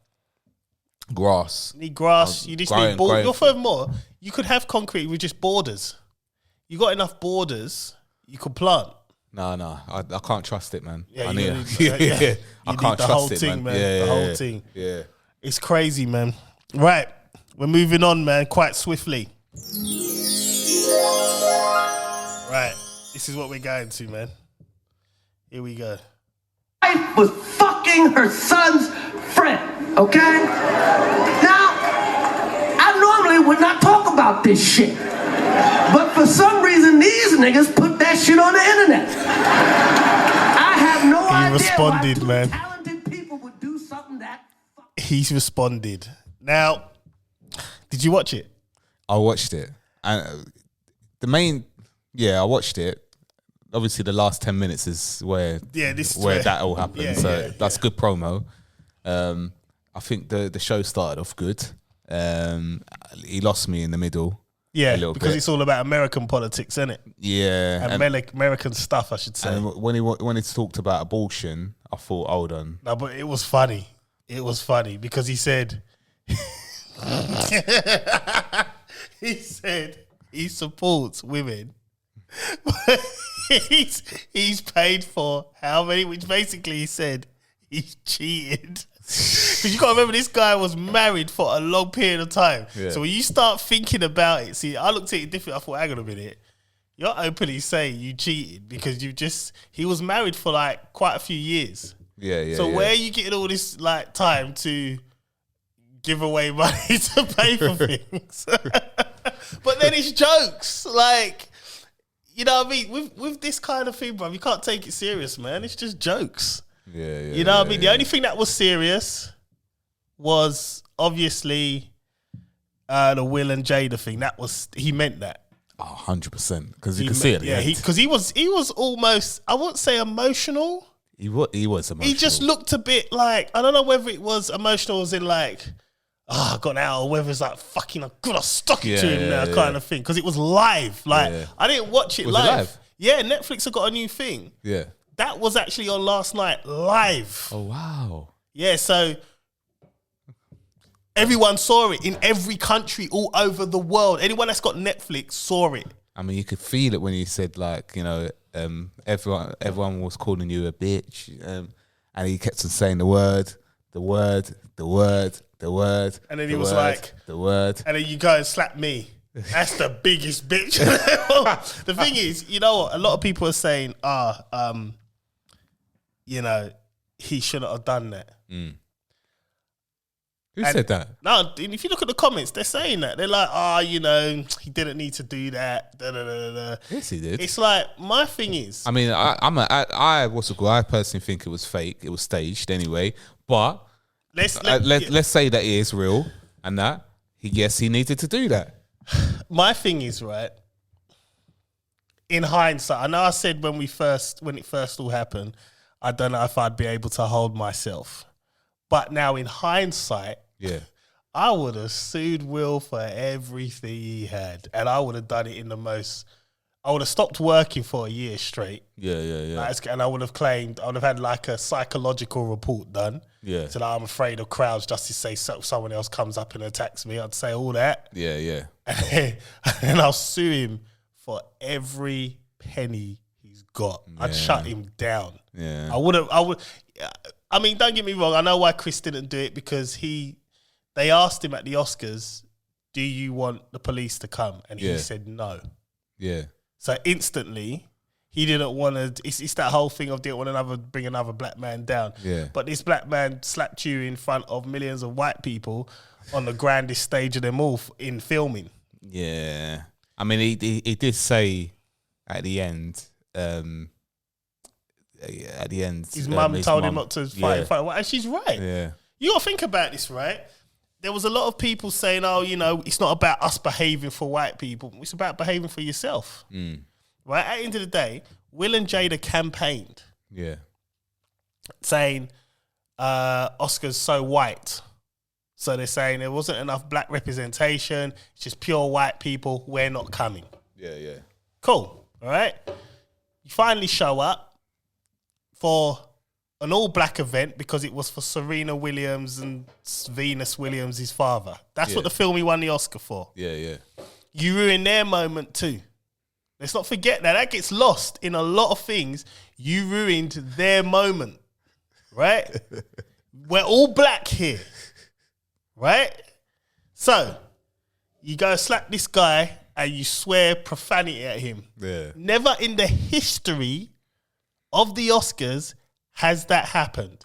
Grass. you need grass. You just need borders. You're furthermore, you could have concrete with just borders. You got enough borders, you could plant. No, I can't trust it, man. Yeah, I you need, need I the can't whole trust it, thing, man. Yeah, The whole thing. Yeah. It's crazy, man. Right, we're moving on, man, quite swiftly. Right, this is what we're going to, man. Here we go. Wife was fucking her son's friend, okay? Now, I normally would not talk about this shit. But for some reason, these niggas put that shit on the internet. I have no idea responded, why man. talented people would do something that... He's responded. Now, did you watch it? I watched it. And I watched it. Obviously, the last 10 minutes is where that all happened. That's good promo. I think the show started off good. He lost me in the middle. Yeah, a little because bit. It's all about American politics, isn't it? Yeah, And American stuff, I should say. And when he talked about abortion, I thought, hold on. No, but it was funny. It was funny because he said, he supports women. he's paid for how many? Which basically he said he's cheated. Because you got to remember, this guy was married for a long period of time. Yeah. So when you start thinking about it, see, I looked at it different. I thought, hang on a minute. You're openly saying you cheated because he was married for like quite a few years. Yeah. So where are you getting all this like time to give away money to pay for things? But then it's jokes. Like, you know what I mean? With this kind of thing, bro, you can't take it serious, man. It's just jokes. Yeah. You know what I mean? The only thing that was serious was obviously the Will and Jada thing. He meant that. Oh, 100%. Because you can see it. Yeah, because he was almost, I wouldn't say emotional. He was emotional. He just looked a bit like, I don't know whether it was emotional as in like, I got out, or whether it's like, fucking, I've got to stuck it to him now kind of thing. Because it was live. Like, I didn't watch it was live. It live. Yeah, Netflix have got a new thing. Yeah. That was actually on last night live. Oh, wow. Yeah, so everyone saw it in every country all over the world. Anyone that's got Netflix saw it. I mean, you could feel it when you said like, everyone was calling you a bitch, and he kept on saying the word. And then he was like, the word. And then you go and slap me. That's the biggest bitch. The thing is, you know what? A lot of people are saying, he shouldn't have done that. Mm. Who said that? No, if you look at the comments, they're saying that. They're like, he didn't need to do that. Da, da, da, da. Yes, he did. It's like, my thing is, I mean, I personally think it was fake. It was staged anyway. But let's say that it is real and that he needed to do that. My thing is, right, in hindsight, I know I said when it first all happened, I don't know if I'd be able to hold myself. But now in hindsight, I would have sued Will for everything he had. And I would have done it I would have stopped working for a year straight. Yeah. And I would have had like a psychological report done. Yeah. So that I'm afraid of crowds just to say someone else comes up and attacks me. I'd say all that. Yeah. And I'll sue him for every penny he's got. Yeah. I'd shut him down. Yeah. I mean, don't get me wrong. I know why Chris didn't do it because they asked him at the Oscars, do you want the police to come? And he said no. Yeah. So instantly he didn't want to. It's that whole thing of didn't want to bring another black man down. Yeah. But this black man slapped you in front of millions of white people on the grandest stage of them all in filming. Yeah. I mean, he did say at the end. His mum told him not to fight. And she's right. Yeah. You got to think about this, right? There was a lot of people saying, oh, it's not about us behaving for white people. It's about behaving for yourself. Right? At the end of the day, Will and Jada campaigned. Yeah. Saying Oscar's so white. So they're saying there wasn't enough black representation. It's just pure white people. We're not coming. Yeah. Cool. All right? You finally show up for an all-black event because it was for Serena Williams and Venus Williams, his father. That's what the film he won the Oscar for. Yeah. You ruined their moment too. Let's not forget that. That gets lost in a lot of things. You ruined their moment, right? We're all black here, right? So you go slap this guy and you swear profanity at him. Yeah. Never in the history of the Oscars has that happened.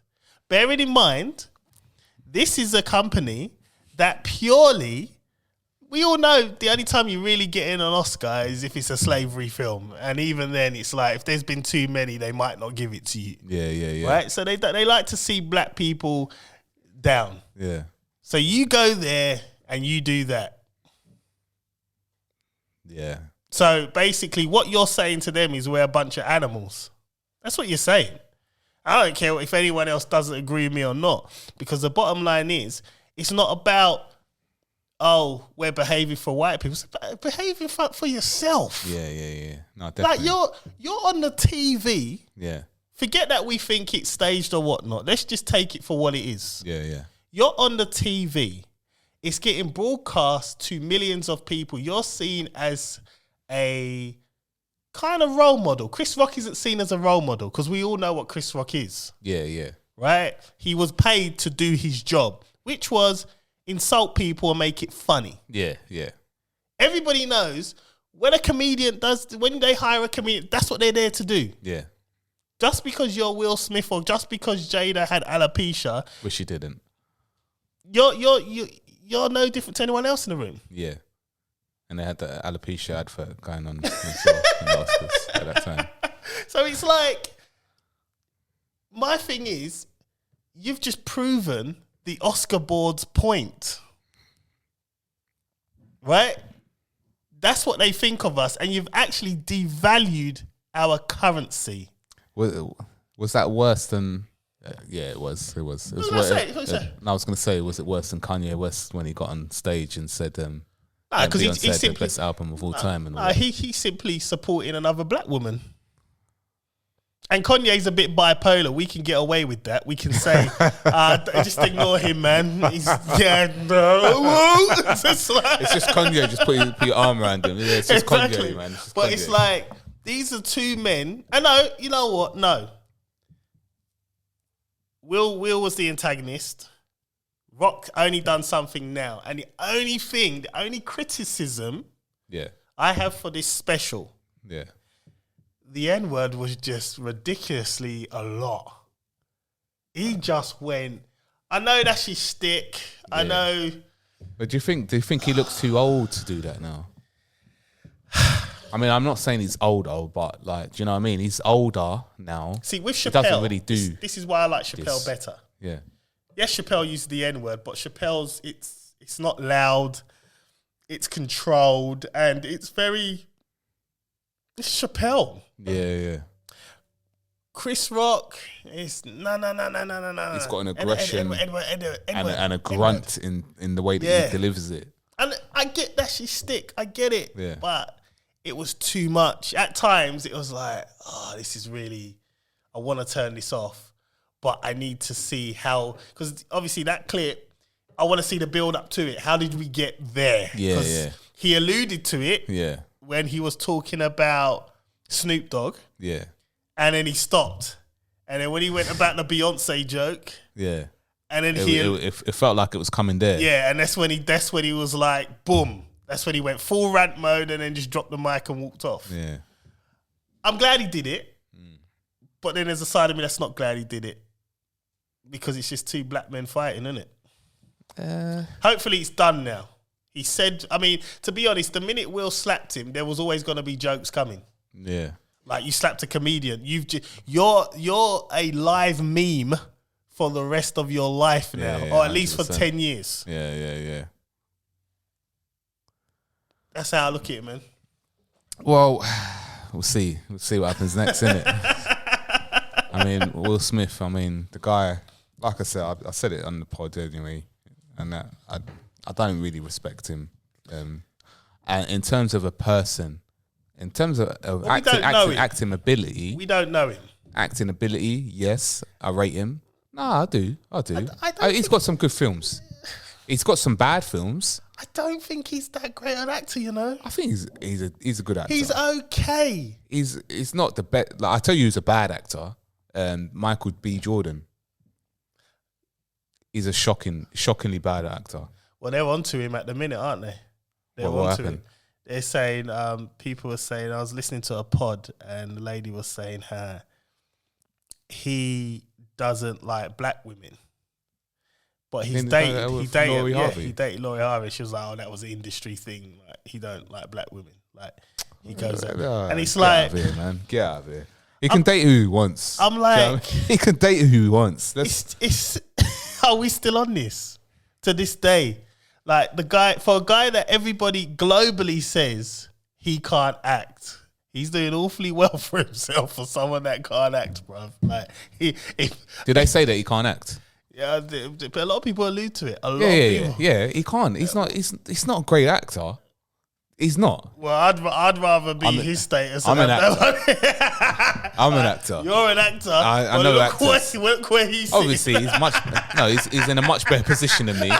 Bearing in mind, this is a company that purely, we all know the only time you really get in an Oscar is if it's a slavery film. And even then, it's like, if there's been too many, they might not give it to you. Yeah. Right? So they like to see black people down. Yeah. So you go there and you do that. Yeah. So basically, what you're saying to them is we're a bunch of animals. That's what you're saying. I don't care if anyone else doesn't agree with me or not, because the bottom line is, it's not about, oh, we're behaving for white people. It's about behaving for yourself. Yeah. No, definitely. Like you're on the TV. Yeah. Forget that we think it's staged or whatnot. Let's just take it for what it is. Yeah. You're on the TV. It's getting broadcast to millions of people. You're seen as a kind of role model. Chris Rock isn't seen as a role model because we all know what Chris Rock is. Yeah. Right? He was paid to do his job, which was insult people and make it funny. Yeah. Everybody knows when when they hire a comedian, that's what they're there to do. Yeah. Just because you're Will Smith or just because Jada had alopecia, Which she didn't. you're no different to anyone else in the room. Yeah. And they had the alopecia advert going on in the Oscars at that time. So it's like, my thing is, you've just proven the Oscar board's point. Right? That's what they think of us, and you've actually devalued our currency. Was that worse than... yeah, it was. What was that? I was going to say, was it worse than Kanye West when he got on stage and said... because he's simply the best album of all time. And he's simply supporting another black woman. And Kanye's a bit bipolar. We can get away with that. We can say, just ignore him, man. It's just Kanye. Just put your arm around him. Yeah, it's just Kanye, man. It's but Kanye. It's like, these are two men. I know, you know what? No. Will was the antagonist. Rock only done something now. And the only criticism I have for this special, the N-word was just ridiculously a lot. He just went, I know that's his stick. I know. But do you think he looks too old to do that now? I mean, I'm not saying he's old, but like, do you know what I mean? He's older now. See, with Chappelle, he doesn't really do this is why I like Chappelle better. Yeah. Yes, Chappelle used the N-word, but Chappelle's, it's not loud, it's controlled, and it's Chappelle. Yeah. Chris Rock is no. He's got an aggression and a grunt in the way that he delivers it. And I get that's his stick. I get it. Yeah. But it was too much. At times, it was like, oh, this is really, I want to turn this off. But I need to see how, because obviously that clip, I want to see the build up to it. How did we get there? Yeah. He alluded to it when he was talking about Snoop Dogg. Yeah. And then he stopped. And then when he went about the Beyonce joke. Yeah. And then it felt like it was coming there. Yeah, and that's when he was like, boom. That's when he went full rant mode and then just dropped the mic and walked off. Yeah. I'm glad he did it. But then there's a side of me that's not glad he did it. Because it's just two black men fighting, isn't it? Hopefully it's done now. He said, I mean, to be honest, the minute Will slapped him, there was always going to be jokes coming. Yeah. Like, you slapped a comedian. You're a live meme for the rest of your life now. Or at least for 10 years. Yeah. That's how I look at it, man. Well, we'll see. We'll see what happens next, innit? I mean, Will Smith, the guy, like I said, I said it on the pod anyway, and that I don't really respect him. And in terms of a person, in terms of acting ability, we don't know him. Acting ability, yes, I rate him. No, I do. He's got some good films. He's got some bad films. I don't think he's that great an actor, you know. I think he's a good actor. He's okay. He's not the best. Like, I tell you, who's a bad actor. Michael B. Jordan. He's a shockingly bad actor. Well, they're onto him at the minute, aren't they? They're onto him. They're saying, people were saying, I was listening to a pod and the lady was saying he doesn't like black women. But he dated Laurie Harvey. She was like, oh, that was an industry thing. Like, he don't like black women. Like, he goes and it's like, get out of here, man. Get out of here. He can date who he wants. I'm like, he can date who he wants. It's are we still on this to this day? Like, for a guy that everybody globally says he can't act, he's doing awfully well for himself for someone that can't act, bruv. Like, did they say that he can't act? Yeah, but a lot of people allude to it. A lot of people. Yeah. He can't. He's not. He's not a great actor. He's not. Well, I'd rather be his status. I'm an actor. I'm an actor. You're an actor. I know actors. Look where he's obviously he's in a much better position than me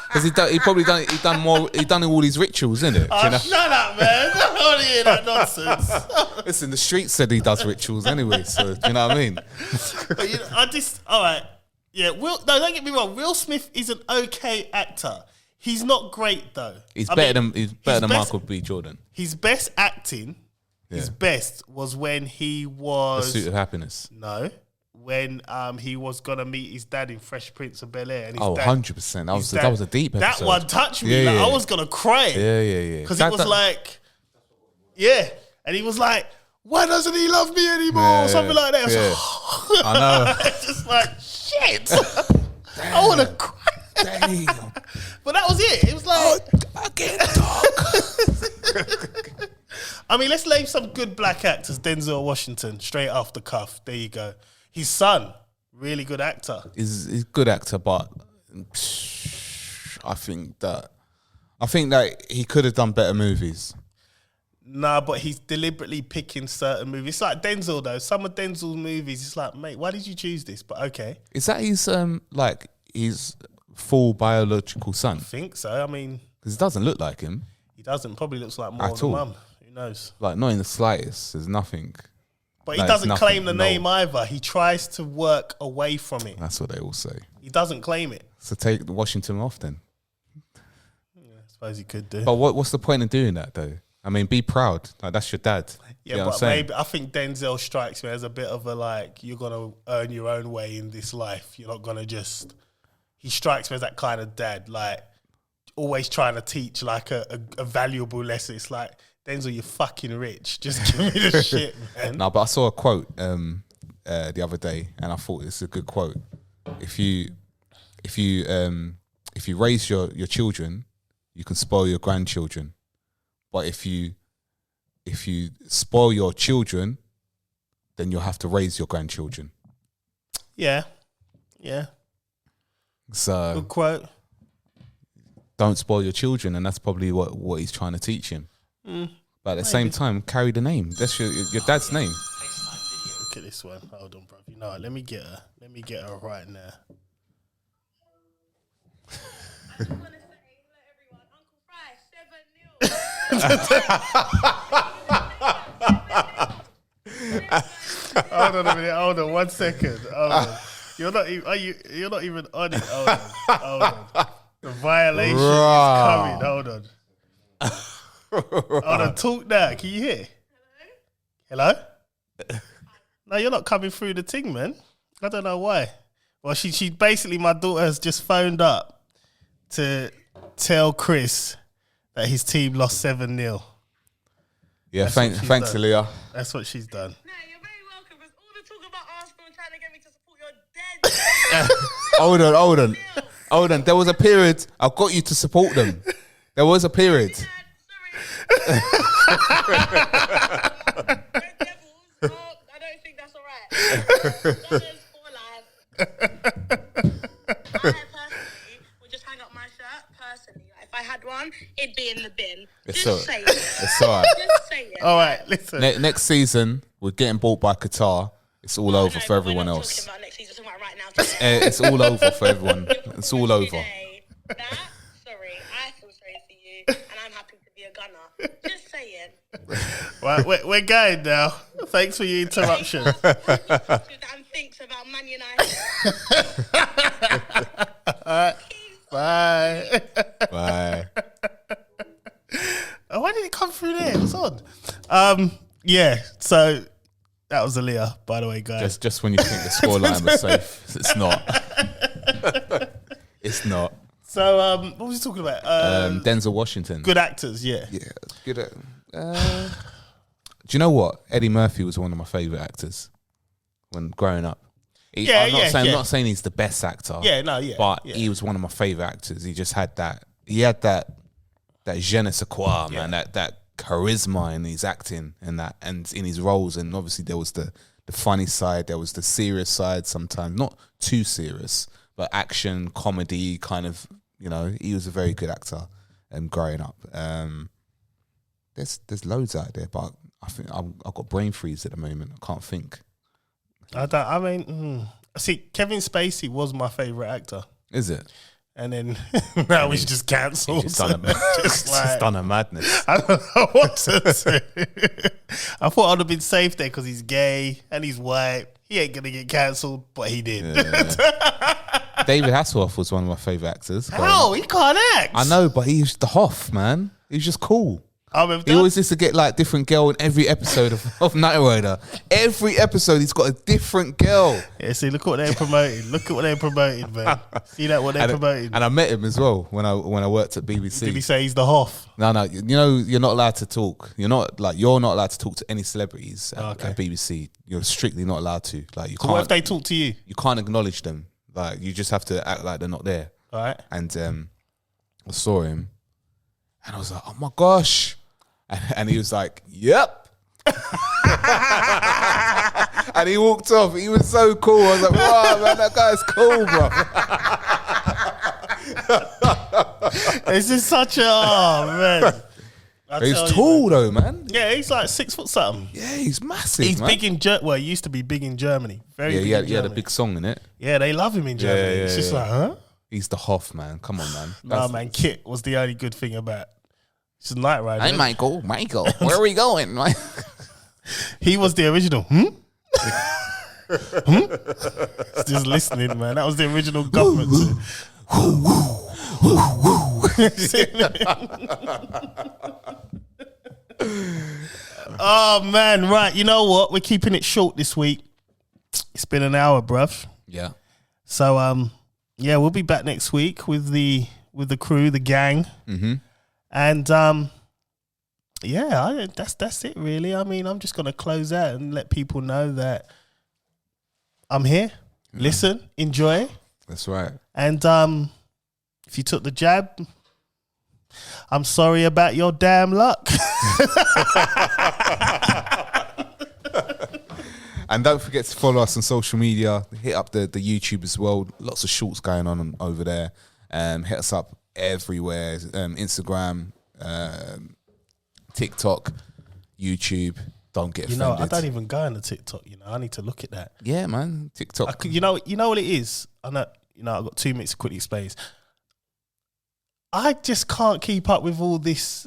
because he probably done more. He done all these rituals, isn't it? Oh, shut up, man! I don't want to hear that nonsense. Listen, the streets said he does rituals anyway, so you know what I mean. But all right. Yeah, don't get me wrong. Will Smith is an okay actor. He's not great though. He's better than Michael B. Jordan. His best acting, his best was when he was Pursuit of Happiness. No, when he was gonna meet his dad in Fresh Prince of Bel-Air. And 100%. That was a deep episode. That one touched me. I was gonna cry. Yeah. Because it was like, and he was like, why doesn't he love me anymore? Something like that. I know. It's just like, shit. I want to cry. Damn. But that was it. It was like, I can't talk. I mean, let's name some good black actors. Denzel Washington, straight off the cuff. There you go. His son, really good actor. He's a good actor, but I think that he could have done better movies. Nah, but he's deliberately picking certain movies. It's like Denzel though. Some of Denzel's movies, it's like, mate, why did you choose this? But okay. Is that his full biological son? I think so. I mean, because it doesn't look like him. He doesn't. Probably looks like more of the mum. Who knows? Like, not in the slightest. There's nothing. But he doesn't claim the name either. He tries to work away from it. That's what they all say. He doesn't claim it. So take Washington off then. Yeah, I suppose he could do. But what's the point of doing that though? I mean, be proud. Like, that's your dad. Yeah, but maybe I think Denzel strikes me as a bit of a like, you're gonna earn your own way in this life. You're not gonna just. He strikes me as that kind of dad, like always trying to teach like a valuable lesson. It's like, Denzel, you're fucking rich. Just give me the shit, man. No, but I saw a quote the other day, and I thought it's a good quote. If you raise your children, you can spoil your grandchildren. But if you spoil your children, then you'll have to raise your grandchildren. Yeah. So good quote. Don't spoil your children, and that's probably what he's trying to teach him. But at the same time, carry the name. That's your dad's name. Look at this one. Hold on, bro. You know what? Let me get her right now. I just want to say, everyone, Uncle Fry, 7-0. Hold on a minute. Hold on 1 second. Hold on. You're not even on it. Hold on. The violation is coming. Hold on. Hold on. Talk now. Can you hear? Hello? No, you're not coming through the thing, man. I don't know why. Well, she basically, my daughter has just phoned up to tell Chris that his team lost 7-0. Yeah, thanks, Aaliyah. That's what she's done. No, you're very welcome. Because all the talk about Arsenal and trying to get me to support your dead. Hold on. There was a period I got you to support them. There was a period. Sorry. Red Devils. Oh, I don't think that's all right. Gunners for life. I personally would just hang up my shirt. Personally, like, if I had one, it'd be in the bin. Just say it. It's all right. Just say it. All right, listen. Next season, we're getting bought by Qatar. It's all over for everyone else. Talking about next season, talking about right now. It's all over for everyone. It's all over. Today. Sorry, I feel sorry for you, and I'm happy to be a gunner. Just saying. Right, we're going now. Thanks for your interruption. And thinks about Man United. Bye. Bye. Oh, why did it come through there? It was odd. Yeah, so that was Aaliyah, by the way, guys. Just when you think the scoreline was safe, it's not. It's not. So, what was he talking about? Denzel Washington. Good actors, yeah. Yeah, good. Do you know what? Eddie Murphy was one of my favourite actors when growing up. I'm not saying he's the best actor. Yeah, no, yeah. But yeah. he was one of my favourite actors. He just had that. He had that je ne sais quoi, man. That charisma in his acting and in his roles. And obviously there was the funny side. There was the serious side sometimes. Not too serious, but action, comedy, kind of. You know, he was a very good actor. Growing up, there's loads out there, but I think I've got brain freeze at the moment. I can't think. See, Kevin Spacey was my favourite actor. Is it? And then now he's just cancelled. He's just done a madness. I don't know what to do. I thought I'd have been safe there because he's gay and he's white. He ain't gonna get cancelled, but he did. Yeah. David Hasselhoff was one of my favourite actors. How? He can't act. I know, but he's the Hoff, man. He was just cool. He always used to get like different girl in every episode of Knight Rider. Every episode, he's got a different girl. Yeah, see, look what they're promoting. Look at what they're promoting, man. See that what they're promoting. And I met him as well when I worked at BBC. Did he say he's the Hoff? No. You know, you're not allowed to talk. You're not allowed to talk to any celebrities at BBC. You're strictly not allowed to. Like, you can't. What if they talk to you? You can't acknowledge them. Like, you just have to act like they're not there. All right. And I saw him, and I was like, oh my gosh. And he was like, yep. And he walked off. He was so cool. I was like, wow, man, that guy's cool, bro. This is such man. He's tall though, man. Yeah, he's like 6 foot something. Yeah, he's massive. He's man. big in he used to be big in Germany. Very big in Germany. He had a big song in it. Yeah, they love him in Germany. Yeah, it's just like, huh? He's the Hoff, man. Come on, man. Nah, man, Kit was the only good thing about it's a Knight Rider. Hey, Michael, where are we going? He was the original. Just listening, man. That was the original government. Oh man, right. You know what? We're keeping it short this week. It's been an hour, bruv. Yeah. So yeah, we'll be back next week with the crew, the gang. Mm-hmm. And yeah, that's it really. I mean, I'm just gonna close out and let people know that I'm here. Yeah. Listen, enjoy. That's right. And if you took the jab, I'm sorry about your damn luck. And don't forget to follow us on social media. Hit up the YouTube as well. Lots of shorts going on over there. Hit us up everywhere. Instagram, TikTok, YouTube. Don't get offended. You know, I don't even go on the TikTok. You know, I need to look at that. Yeah, man. TikTok. You know what it is. I know. You know, I've got 2 minutes to quickly explain. I just can't keep up with all this,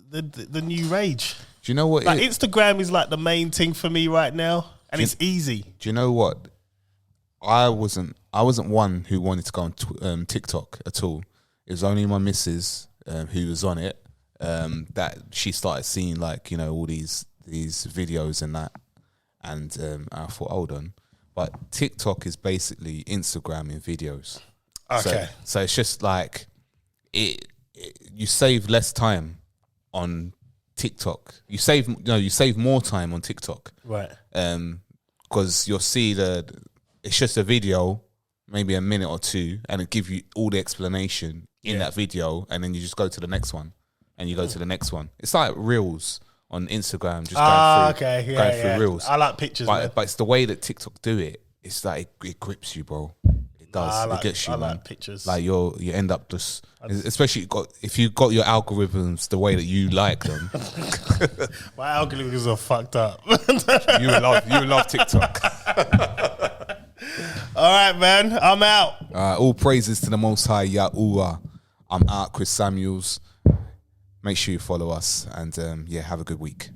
the new rage. Do you know what? Like Instagram is like the main thing for me right now, and it's easy. Do you know what? I wasn't one who wanted to go on TikTok at all. It was only my missus who was on it that she started seeing, like, you know, all these videos and that, And I thought, hold on. But TikTok is basically Instagram in videos. Okay. So it's just like you save less time on TikTok. You save more time on TikTok. Right. Because you'll see it's just a video, maybe a minute or two, and it give you all the explanation in that video, and then you just go to the next one, and you go to the next one. It's like Reels on Instagram, just going through Reels. I like pictures, man. But it's the way that TikTok do it. It's like it grips you, bro. It does. It gets you, I man. like pictures. Like you end up just, especially if you got your algorithms the way that you like them. My algorithms are fucked up. you will love TikTok. All right, man. I'm out. All praises to the Most High Yahuwah. I'm out, Chris Samuels. Make sure you follow us and have a good week.